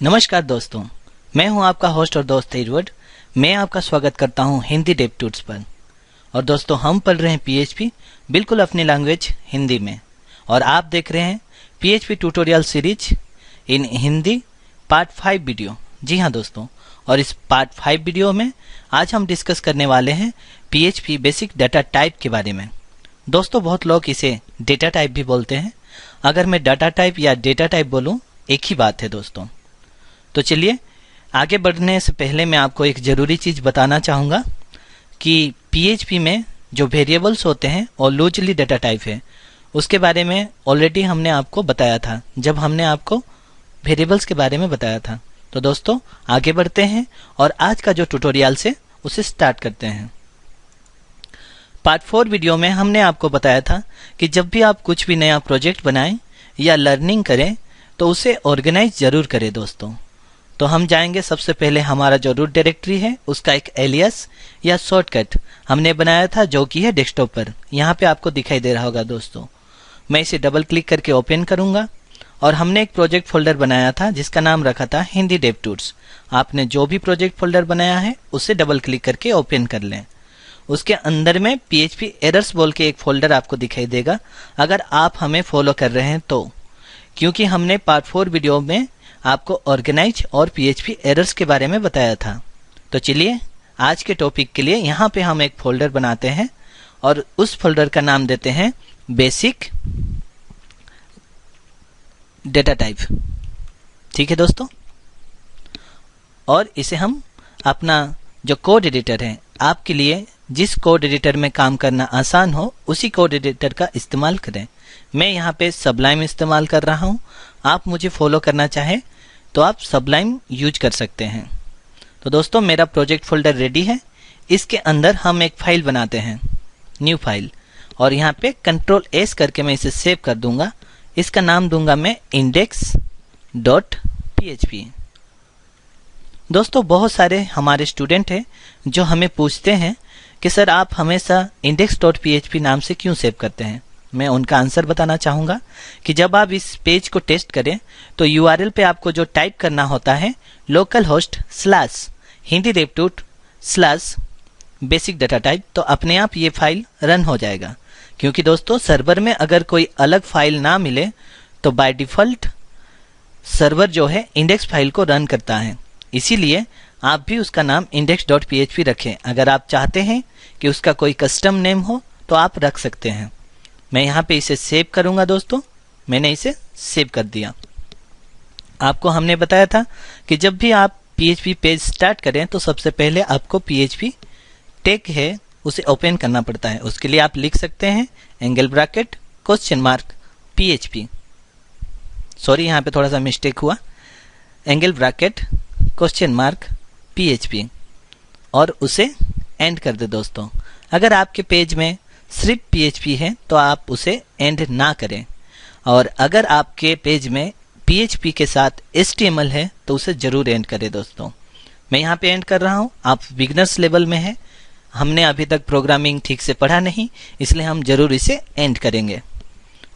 नमस्कार दोस्तों, मैं हूं आपका होस्ट और दोस्त एडवर्ड। मैं आपका स्वागत करता हूं हिंदी डेव ट्यूट्स पर। और दोस्तों, हम पढ़ रहे हैं पीएचपी, बिल्कुल अपनी लैंग्वेज हिंदी में। और आप देख रहे हैं PHP tutorial series in Hindi part 5 video. जी हाँ दोस्तों, और इस पार्ट 5 वीडियो में आज हम डिस्कस करने वाले हैं पीएचपी बेसिक डाटा टाइप के बारे में। दोस्तों, बहुत लोग इसे डेटा टाइप भी बोलते हैं। अगर मैं डाटा टाइप या डेटा टाइप बोलूँ, एक ही बात है दोस्तों। तो चलिए, आगे बढ़ने से पहले मैं आपको एक ज़रूरी चीज़ बताना चाहूँगा कि पीएचपी में जो वेरिएबल्स होते हैं और लूजली डाटा टाइप है, उसके बारे में ऑलरेडी हमने आपको बताया था जब हमने आपको वेरिएबल्स के बारे में बताया था। तो दोस्तों, आगे बढ़ते हैं और आज का जो ट्यूटोरियल से उसे स्टार्ट करते हैं। पार्ट 4 वीडियो में हमने आपको बताया था कि जब भी आप कुछ भी नया प्रोजेक्ट बनाएं या लर्निंग करें तो उसे ऑर्गेनाइज जरूर करें दोस्तों। तो हम जाएंगे, सबसे पहले हमारा जो रूट डायरेक्टरी है उसका एक एलियास या शॉर्टकट हमने बनाया था, जो कि है डेस्कटॉप पर। यहाँ पे आपको दिखाई दे रहा होगा दोस्तों। मैं इसे डबल क्लिक करके ओपन करूंगा और हमने एक प्रोजेक्ट फोल्डर बनाया था जिसका नाम रखा था हिंदी डेव ट्यूट्स। आपने जो भी प्रोजेक्ट फोल्डर बनाया है उसे डबल क्लिक करके ओपन कर लें। उसके अंदर में पीएचपी एरर्स बोल के एक फोल्डर आपको दिखाई देगा, अगर आप हमें फॉलो कर रहे हैं तो। क्योंकि हमने पार्ट 4 वीडियो में आपको ऑर्गेनाइज और पीएचपी एरर्स के बारे में बताया था। तो चलिए, आज के टॉपिक के लिए यहाँ पे हम एक फोल्डर बनाते हैं और उस फोल्डर का नाम देते हैं बेसिक डेटा टाइप। ठीक है दोस्तों, और इसे हम अपना जो कोड एडिटर है, आपके लिए जिस कोड एडिटर में काम करना आसान हो उसी कोड एडिटर का इस्तेमाल करें। मैं यहाँ पे सबलाइम इस्तेमाल कर रहा हूँ। आप मुझे फॉलो करना चाहे तो आप सबलाइम यूज कर सकते हैं। तो दोस्तों, मेरा प्रोजेक्ट फोल्डर रेडी है। इसके अंदर हम एक फाइल बनाते हैं, न्यू फाइल, और यहाँ पे कंट्रोल एस करके मैं इसे सेव कर दूंगा। इसका नाम दूंगा मैं index.php। दोस्तों, बहुत सारे हमारे स्टूडेंट हैं जो हमें पूछते हैं कि सर आप हमेशा index.php नाम से क्यों सेव करते हैं। मैं उनका आंसर बताना चाहूँगा कि जब आप इस पेज को टेस्ट करें तो URL पे आपको जो टाइप करना होता है localhost/hindiDevTut/basic data type, तो अपने आप ये फाइल रन हो जाएगा। क्योंकि दोस्तों, सर्वर में अगर कोई अलग फाइल ना मिले तो बाय डिफ़ॉल्ट सर्वर जो है इंडेक्स फाइल को रन करता है। इसीलिए आप भी उसका नाम index.php रखें। अगर आप चाहते हैं कि उसका कोई कस्टम नेम हो तो आप रख सकते हैं। मैं यहाँ पे इसे सेव करूंगा दोस्तों। मैंने इसे सेव कर दिया। आपको हमने बताया था कि जब भी आप PHP पेज स्टार्ट करें तो सबसे पहले आपको PHP टैग है उसे ओपन करना पड़ता है। उसके लिए आप लिख सकते हैं एंगल ब्रैकेट $PHP। सॉरी, यहाँ पे थोड़ा सा मिस्टेक हुआ। एंगल ब्रैकेट $PHP और उसे एंड कर दे दोस्तों। अगर आपके पेज में सिर्फ PHP है तो आप उसे एंड ना करें, और अगर आपके पेज में PHP के साथ HTML है तो उसे जरूर एंड करें दोस्तों। मैं यहाँ पे एंड कर रहा हूँ। आप बिगनर्स लेवल में है, हमने अभी तक प्रोग्रामिंग ठीक से पढ़ा नहीं, इसलिए हम जरूर इसे एंड करेंगे।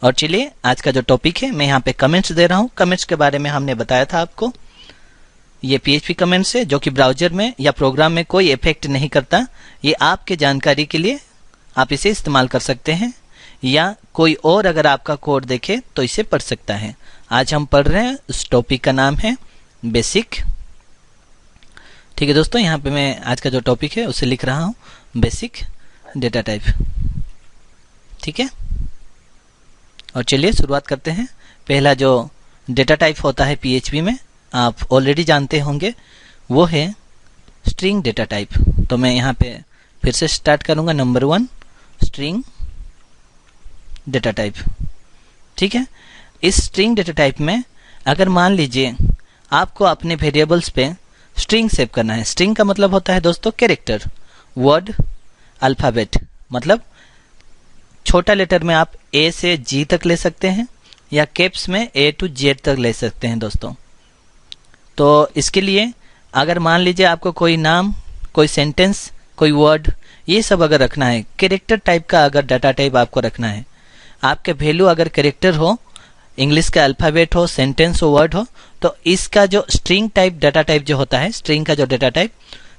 और चलिए, आज का जो टॉपिक है, मैं यहाँ पे कमेंट्स दे रहा हूँ। कमेंट्स के बारे में हमने बताया था आपको। ये PHP कमेंट्स है जो कि ब्राउजर में या प्रोग्राम में कोई इफेक्ट नहीं करता। ये आपके जानकारी के लिए आप इसे इस्तेमाल कर सकते हैं, या कोई और अगर आपका कोड देखे तो इसे पढ़ सकता है। आज हम पढ़ रहे हैं, उस टॉपिक का नाम है बेसिक। ठीक है दोस्तों, यहाँ पे मैं आज का जो टॉपिक है उसे लिख रहा हूँ बेसिक डेटा टाइप। ठीक है, और चलिए शुरुआत करते हैं। पहला जो डेटा टाइप होता है PHP में, आप ऑलरेडी जानते होंगे, वो है स्ट्रिंग डेटा टाइप। तो मैं यहाँ पे फिर से स्टार्ट करूँगा। Number 1, string data type. ठीक है, इस स्ट्रिंग डेटा टाइप में अगर मान लीजिए आपको अपने वेरिएबल्स पे स्ट्रिंग सेव करना है। स्ट्रिंग का मतलब होता है दोस्तों कैरेक्टर, वर्ड, अल्फ़ाबेट। मतलब छोटा लेटर में आप A से G तक ले सकते हैं, या कैप्स में A to Z तक ले सकते हैं दोस्तों। तो इसके लिए अगर मान लीजिए आपको कोई नाम, कोई सेंटेंस, कोई वर्ड, ये सब अगर रखना है, कैरेक्टर टाइप का अगर डाटा टाइप आपको रखना है, आपके वैल्यू अगर कैरेक्टर हो इंग्लिश का अल्फ़ाबेट हो, सेंटेंस हो, वर्ड हो, तो इसका जो स्ट्रिंग टाइप डाटा टाइप जो होता है, स्ट्रिंग का जो डाटा टाइप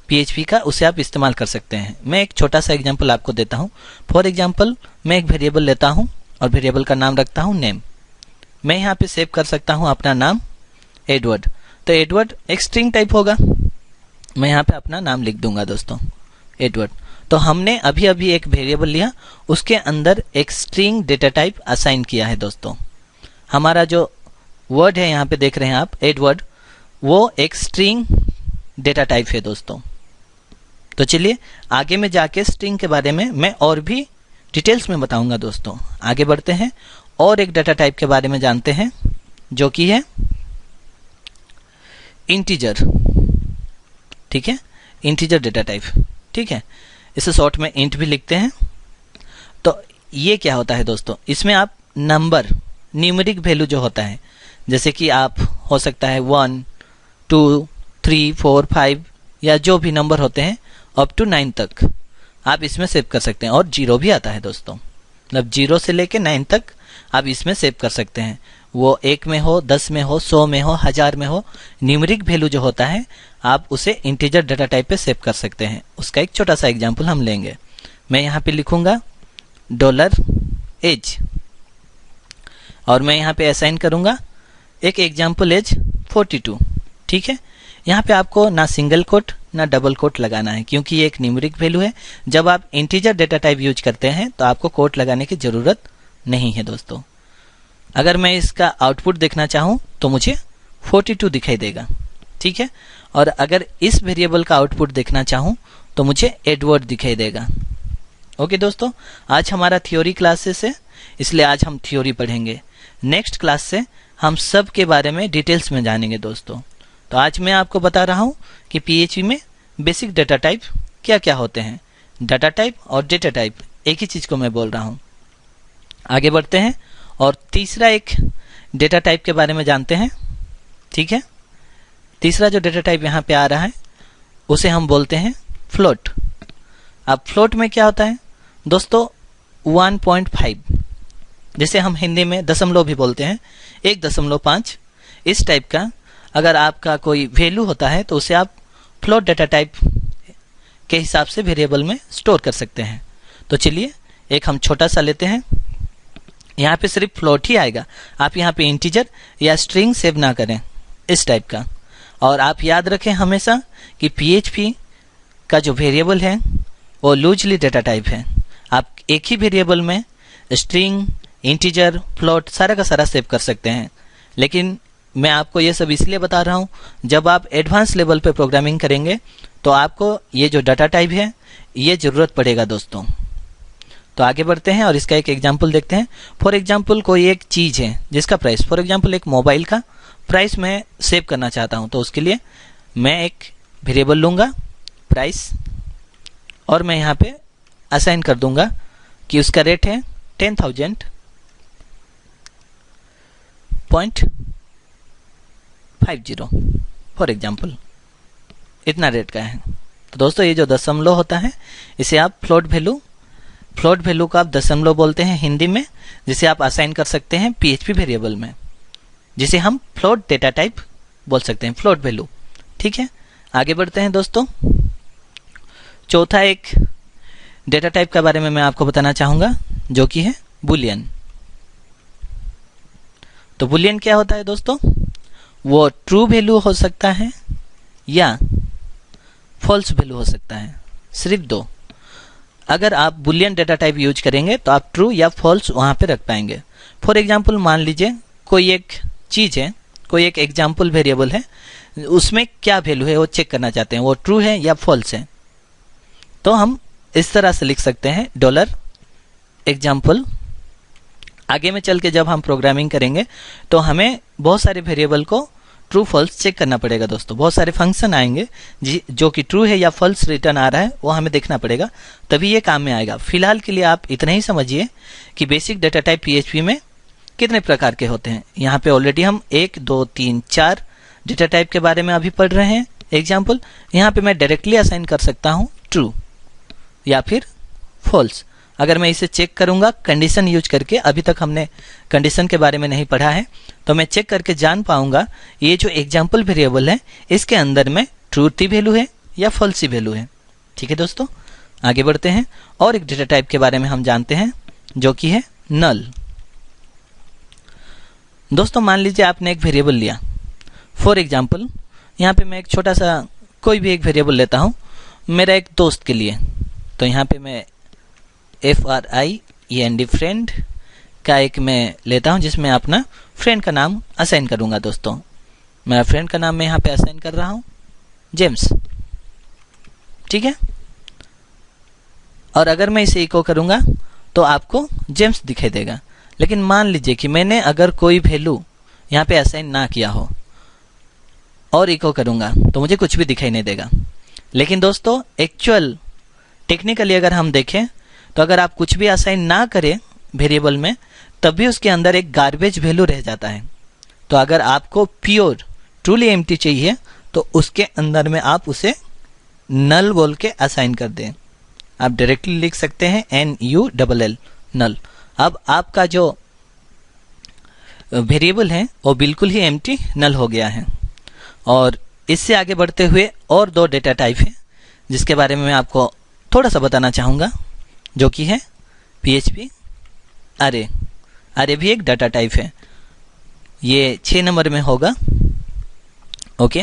PHP का, उसे आप इस्तेमाल कर सकते हैं। मैं एक छोटा सा एग्जांपल आपको देता हूं। फॉर एग्जांपल, मैं एक वेरिएबल लेता हूं और वेरिएबल का नाम रखता हूं नेम। मैं यहाँ पे सेव कर सकता हूं अपना नाम एडवर्ड। तो एडवर्ड एक स्ट्रिंग टाइप होगा। मैं यहाँ पे अपना नाम लिख दूंगा दोस्तों, एडवर्ड। तो हमने अभी अभी एक वेरिएबल लिया, उसके अंदर एक स्ट्रिंग डेटा टाइप असाइन किया है दोस्तों। हमारा जो वर्ड है यहाँ पे देख रहे हैं आप, एडवर्ड, वो एक स्ट्रिंग डेटा टाइप है दोस्तों। तो चलिए आगे में जाके स्ट्रिंग के बारे में मैं और भी डिटेल्स में बताऊंगा दोस्तों। आगे बढ़ते हैं और एक डाटा टाइप के बारे में जानते हैं, जो कि है इंटीजर। ठीक है, इंटीजर डेटा टाइप। ठीक है, इसे शॉर्ट में इंट भी लिखते हैं। तो ये क्या होता है दोस्तों, इसमें आप नंबर, न्यूमेरिक वैल्यू जो होता है, जैसे कि आप हो सकता है 1 2 3 4 5 या जो भी नंबर होते हैं अप टू 9 तक आप इसमें सेव कर सकते हैं। और 0 भी आता है दोस्तों, मतलब 0 से लेके 9 तक आप इसमें सेव कर सकते हैं। वो 1 में हो, 10 में हो, 100 में हो, 1000 में हो, न्यूमेरिक वैल्यू जो होता है आप उसे इंटीजर डाटा टाइप पे सेव कर सकते हैं। उसका एक छोटा सा एग्जांपल हम लेंगे। मैं यहाँ पे लिखूंगा $एज और मैं यहाँ पे असाइन करूंगा एक एग्जाम्पल एज 42। ठीक है, यहाँ पे आपको ना सिंगल कोट ना डबल कोट लगाना है, क्योंकि ये एक न्यूमेरिक वैल्यू है। जब आप इंटीजर डेटा टाइप यूज करते हैं तो आपको कोट लगाने की जरूरत नहीं है दोस्तों। अगर मैं इसका आउटपुट देखना चाहूं तो मुझे 42 दिखाई देगा। ठीक है, और अगर इस वेरिएबल का आउटपुट देखना चाहूं तो मुझे एडवर्ड दिखाई देगा। ओके दोस्तों, आज हमारा थ्योरी क्लासेस है, इसलिए आज हम थ्योरी पढ़ेंगे। नेक्स्ट क्लास से हम सब के बारे में डिटेल्स में जानेंगे दोस्तों। तो आज मैं आपको बता रहा हूं कि PHP में बेसिक डाटा टाइप क्या क्या होते हैं। डाटा टाइप और डेटा टाइप एक ही चीज को मैं बोल रहा हूं। आगे बढ़ते हैं और तीसरा एक डेटा टाइप के बारे में जानते हैं। ठीक है, तीसरा जो डेटा टाइप यहाँ पे आ रहा है उसे हम बोलते हैं फ्लोट। अब फ्लोट में क्या होता है दोस्तों, 1.5, जिसे हम हिंदी में दशमलव भी बोलते हैं, 1.5, इस टाइप का अगर आपका कोई वैल्यू होता है तो उसे आप फ्लोट डेटा टाइप के हिसाब से वेरिएबल में स्टोर कर सकते हैं। तो चलिए एक हम छोटा सा लेते हैं। यहाँ पे सिर्फ फ्लोट ही आएगा, आप यहाँ पे इंटीजर या स्ट्रिंग सेव ना करें, इस टाइप का। और आप याद रखें हमेशा कि PHP का जो वेरिएबल है वो लूजली डेटा टाइप है। आप एक ही वेरिएबल में स्ट्रिंग, इंटीजर, फ्लोट सारा का सारा सेव कर सकते हैं। लेकिन मैं आपको ये सब इसलिए बता रहा हूँ, जब आप एडवांस लेवल पे प्रोग्रामिंग करेंगे तो आपको ये जो डाटा टाइप है ये जरूरत पड़ेगा दोस्तों। तो आगे बढ़ते हैं और इसका एक एग्जांपल देखते हैं। फॉर एग्जांपल कोई एक चीज है जिसका प्राइस, फॉर एग्जांपल एक मोबाइल का प्राइस मैं सेव करना चाहता हूं, तो उसके लिए मैं एक वेरिएबल लूंगा प्राइस और मैं यहाँ पे असाइन कर दूंगा कि उसका रेट है 10,000.50 फॉर एग्जांपल, इतना रेट का है। तो दोस्तों ये जो दशमलव होता है इसे आप फ्लोट वैल्यू को आप दशमलव बोलते हैं हिंदी में, जिसे आप असाइन कर सकते हैं PHP वेरिएबल में, जिसे हम फ्लोट डेटा टाइप बोल सकते हैं, फ्लोट वैल्यू। ठीक है, आगे बढ़ते हैं दोस्तों। चौथा एक डेटा टाइप के बारे में मैं आपको बताना चाहूंगा, जो कि है बुलियन। तो बुलियन क्या होता है दोस्तों, वो ट्रू वैल्यू हो सकता है या फॉल्स वैल्यू हो सकता है, सिर्फ दो। अगर आप बुलियन डेटा टाइप यूज करेंगे तो आप ट्रू या फॉल्स वहां पे रख पाएंगे। फॉर एग्जांपल मान लीजिए कोई एक चीज है, कोई एक एग्जांपल वेरिएबल है, उसमें क्या वैल्यू है वो चेक करना चाहते हैं, वो ट्रू है या फॉल्स है। तो हम इस तरह से लिख सकते हैं $एग्जाम्पल। आगे में चल के जब हम प्रोग्रामिंग करेंगे तो हमें बहुत सारे वेरिएबल को ट्रू फॉल्स चेक करना पड़ेगा दोस्तों। बहुत सारे फंक्शन आएंगे जो कि ट्रू है या फॉल्स रिटर्न आ रहा है, वो हमें देखना पड़ेगा, तभी ये काम में आएगा। फिलहाल के लिए आप इतना ही समझिए कि बेसिक डेटा टाइप PHP में कितने प्रकार के होते हैं। यहाँ पे ऑलरेडी हम 1 2 3 4 डेटा टाइप के बारे में अभी पढ़ रहे हैं। एग्जाम्पल, यहाँ पे मैं डायरेक्टली असाइन कर सकता हूँ ट्रू या फिर फॉल्स। अगर मैं इसे चेक करूंगा कंडीशन यूज करके, अभी तक हमने कंडीशन के बारे में नहीं पढ़ा है, तो मैं चेक करके जान पाऊंगा ये जो एग्जाम्पल वेरिएबल है इसके अंदर में ट्रूथ वैल्यू है या फॉल्स वैल्यू है। ठीक है दोस्तों, आगे बढ़ते हैं और एक डेटा टाइप के बारे में हम जानते हैं जो कि है नल। दोस्तों मान लीजिए आपने एक वेरिएबल लिया, फॉर एग्जाम्पल यहाँ पे मैं एक छोटा सा कोई भी एक वेरिएबल लेता हूँ मेरा एक दोस्त के लिए। तो यहाँ पे मैं FRIEND फ्रेंड का एक मैं लेता हूँ जिसमें अपना फ्रेंड का नाम असाइन करूँगा। दोस्तों मेरा फ्रेंड का नाम मैं यहाँ पे असाइन कर रहा हूँ जेम्स। ठीक है, और अगर मैं इसे इको करूँगा तो आपको जेम्स दिखाई देगा। लेकिन मान लीजिए कि मैंने अगर कोई वैल्यू यहाँ पे असाइन ना किया हो और इको करूँगा तो मुझे कुछ भी दिखाई नहीं देगा। लेकिन दोस्तों एक्चुअल टेक्निकली अगर हम देखें तो अगर आप कुछ भी असाइन ना करें वेरिएबल में तब भी उसके अंदर एक गार्बेज वैल्यू रह जाता है। तो अगर आपको प्योर ट्रूली एम्प्टी चाहिए तो उसके अंदर में आप उसे नल बोल के असाइन कर दें। आप डायरेक्टली लिख सकते हैं NULL नल। अब आपका जो वेरिएबल है वो बिल्कुल ही एम्प्टी नल हो गया है। और इससे आगे बढ़ते हुए और दो डेटा टाइप है जिसके बारे में मैं आपको थोड़ा सा बताना चाहूँगा जो कि है PHP अरे। अरे भी एक डाटा टाइप है, ये 6 नंबर में होगा। ओके,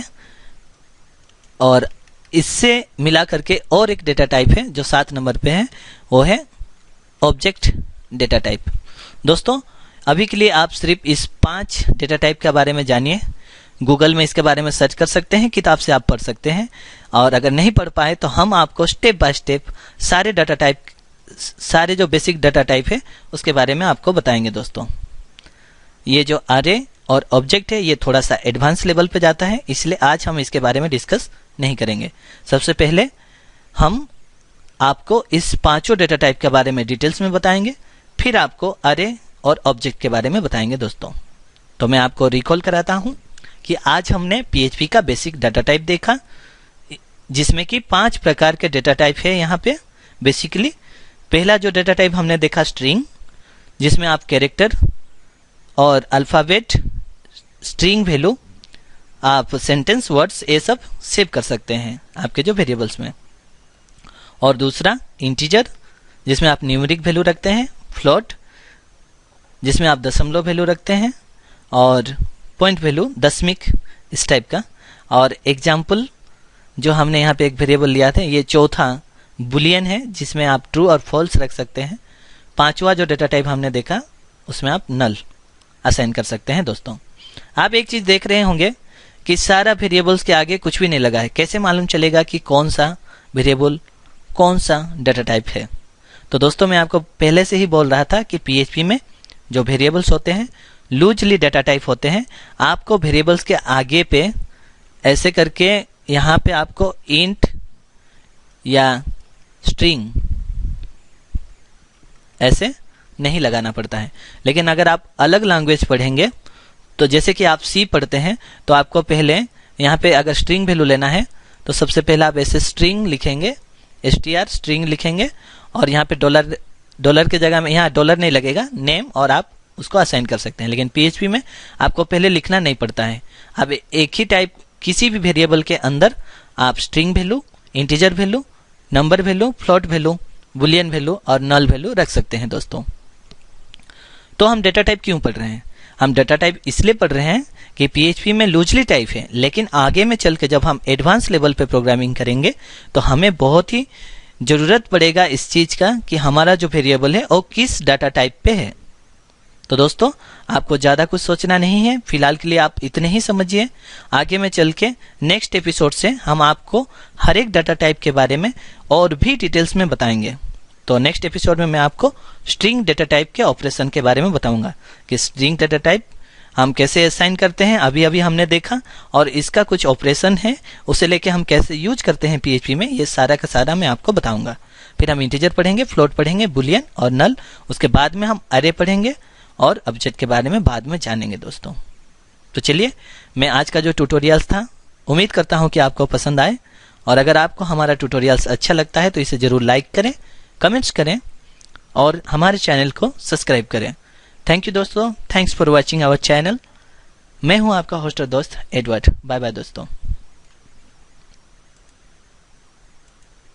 और इससे मिला करके और एक डेटा टाइप है जो 7 नंबर पे है, वो है ऑब्जेक्ट डेटा टाइप। दोस्तों अभी के लिए आप सिर्फ इस 5 डेटा टाइप के बारे में जानिए। गूगल में इसके बारे में सर्च कर सकते हैं, किताब से आप पढ़ सकते हैं। और अगर नहीं पढ़ पाए तो हम आपको स्टेप बाय स्टेप सारे डाटा टाइप, सारे जो बेसिक डाटा टाइप है उसके बारे में आपको बताएंगे। दोस्तों ये जो अरे और ऑब्जेक्ट है ये थोड़ा सा एडवांस लेवल पे जाता है, इसलिए आज हम इसके बारे में डिस्कस नहीं करेंगे। सबसे पहले हम आपको इस 5 डेटा टाइप के बारे में डिटेल्स में बताएंगे, फिर आपको अरे और ऑब्जेक्ट के बारे में बताएंगे। दोस्तों तो मैं आपको रिकॉल कराता हूं कि आज हमने PHP का बेसिक डाटा टाइप देखा जिसमें कि 5 प्रकार के डेटा टाइप है। यहाँ पे बेसिकली पहला जो डेटा टाइप हमने देखा स्ट्रिंग, जिसमें आप कैरेक्टर और अल्फ़ाबेट, स्ट्रिंग वैल्यू, आप सेंटेंस, वर्ड्स ये सब सेव कर सकते हैं आपके जो वेरिएबल्स में। और दूसरा इंटीजर जिसमें आप न्यूमेरिक वैल्यू रखते हैं, फ्लोट जिसमें आप दशमलव वैल्यू रखते हैं, और पॉइंट वैल्यू दशमिक इस टाइप का। और एग्जाम्पल जो हमने यहाँ पे एक वेरिएबल लिया था, ये चौथा बुलियन है जिसमें आप ट्रू और फॉल्स रख सकते हैं। 5वां जो डेटा टाइप हमने देखा उसमें आप नल असाइन कर सकते हैं। दोस्तों आप एक चीज देख रहे होंगे कि सारा वेरिएबल्स के आगे कुछ भी नहीं लगा है। कैसे मालूम चलेगा कि कौन सा वेरिएबल कौन सा डेटा टाइप है? तो दोस्तों मैं आपको पहले से ही बोल रहा था कि PHP में जो वेरिएबल्स होते हैं लूजली डेटा टाइप होते हैं। आपको वेरिएबल्स के आगे पे ऐसे करके यहाँ पे आपको इंट या स्ट्रिंग ऐसे नहीं लगाना पड़ता है। लेकिन अगर आप अलग लैंग्वेज पढ़ेंगे तो जैसे कि आप C पढ़ते हैं तो आपको पहले यहाँ पे अगर स्ट्रिंग वैल्यू लेना है तो सबसे पहले आप ऐसे स्ट्रिंग लिखेंगे, str स्ट्रिंग लिखेंगे, और यहाँ पे डॉलर के जगह में यहाँ डॉलर नहीं लगेगा, नेम, और आप उसको असाइन कर सकते हैं। लेकिन PHP में आपको पहले लिखना नहीं पड़ता है। अब एक ही टाइप किसी भी वेरिएबल के अंदर आप string value, integer value, number value, float value, Boolean value और नल वैल्यू रख सकते हैं। दोस्तों तो हम डेटा टाइप क्यों पढ़ रहे हैं? हम डेटा टाइप इसलिए पढ़ रहे हैं कि PHP में लूजली टाइप है, लेकिन आगे में चल के जब हम एडवांस लेवल पे प्रोग्रामिंग करेंगे तो हमें बहुत ही जरूरत पड़ेगा इस चीज का कि हमारा जो वेरिएबल है वो किस डाटा टाइप पे है। तो दोस्तों आपको ज़्यादा कुछ सोचना नहीं है, फिलहाल के लिए आप इतने ही समझिए। आगे में चल के नेक्स्ट एपिसोड से हम आपको हर एक डाटा टाइप के बारे में और भी डिटेल्स में बताएंगे। तो नेक्स्ट एपिसोड में मैं आपको स्ट्रिंग डेटा टाइप के ऑपरेशन के बारे में बताऊंगा कि स्ट्रिंग डेटा टाइप हम कैसे असाइन करते हैं, अभी हमने देखा, और इसका कुछ ऑपरेशन है उसे लेके हम कैसे यूज करते हैं PHP में, ये सारा का सारा मैं आपको बताऊंगा। फिर हम इंटीजर पढ़ेंगे, फ्लोट पढ़ेंगे, बुलियन और नल, उसके बाद में हम अरे पढ़ेंगे और ऑब्जेक्ट के बारे में बाद में जानेंगे। दोस्तों तो चलिए, मैं आज का जो ट्यूटोरियल्स था उम्मीद करता हूं कि आपको पसंद आए, और अगर आपको हमारा ट्यूटोरियल्स अच्छा लगता है तो इसे जरूर लाइक करें, कमेंट्स करें और हमारे चैनल को सब्सक्राइब करें। थैंक यू दोस्तों, thanks for watching our channel. मैं हूं आपका होस्ट और दोस्त एडवर्ड। बाय बाय दोस्तों।